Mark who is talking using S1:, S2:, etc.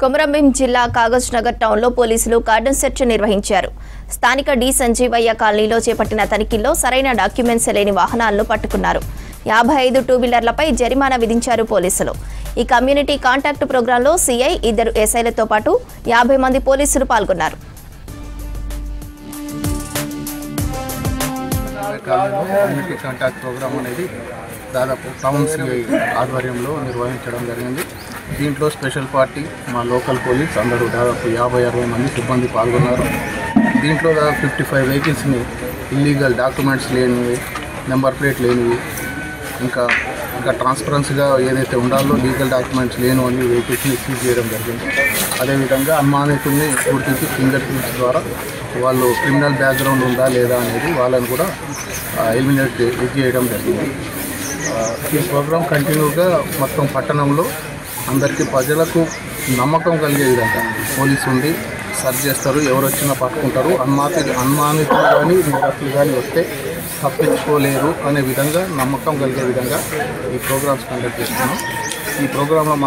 S1: కొమరంభీం జిల్లా కాగజ్ నగర్ టౌన్లో పోలీసులు కార్డన్ సెర్చ్ నిర్వహించారు. స్థానిక డి సంజీవయ్య కాలనీలో చేపట్టిన తనిఖీల్లో సరైన డాక్యుమెంట్స్ లేని వాహనాలను పట్టుకున్నారు. 55 టూ వీలర్లపై జరిమానా విధించారు పోలీసులు. ఈ కమ్యూనిటీ కాంటాక్ట్ ప్రోగ్రాంలో సిఐ, 2 ఎస్ఐలతో పాటు 50 మంది పోలీసులు పాల్గొన్నారు.
S2: కమ్యూనిటీ కాంటాక్ట్ ప్రోగ్రామ్ అనేది దాదాపు టౌన్ సిఐ ఆధ్వర్యంలో నిర్వహించడం జరిగింది. దీంట్లో స్పెషల్ పార్టీ, మా లోకల్ పోలీస్ అందరూ దాదాపు 50-60 మంది సిబ్బంది పాల్గొన్నారు. దీంట్లో దాదాపు 55 వెహికల్స్ని ఇల్లీగల్ డాక్యుమెంట్స్ లేనివి, నెంబర్ ప్లేట్ లేనివి, ఇంకా ట్రాన్స్పరెన్సీగా ఏదైతే ఉండాలో లీగల్ డాక్యుమెంట్స్ లేని అన్ని వెహికల్స్ని సీజ్ చేయడం జరిగింది. అదేవిధంగా అనుమానితుల్ని గుర్తించి ఫింగర్ ప్రింట్స్ ద్వారా వాళ్ళు క్రిమినల్ బ్యాక్గ్రౌండ్ ఉందా లేదా అనేది వాళ్ళని కూడా ఎలిమినేట్ చేయడం జరిగింది. ఈ ప్రోగ్రాం కంటిన్యూగా మొత్తం పట్టణంలో అందరికీ ప్రజలకు నమ్మకం కలిగే విధంగా పోలీసు ఉంది, సర్చ్ చేస్తారు, ఎవరు వచ్చినా పట్టుకుంటారు, అనుమానితులు కానీ నిందితులు కానీ వస్తే తప్పించుకోలేరు అనే విధంగా నమ్మకం కలిగే విధంగా ఈ ప్రోగ్రామ్స్ కండక్ట్ చేస్తున్నాం. ఈ ప్రోగ్రాంలో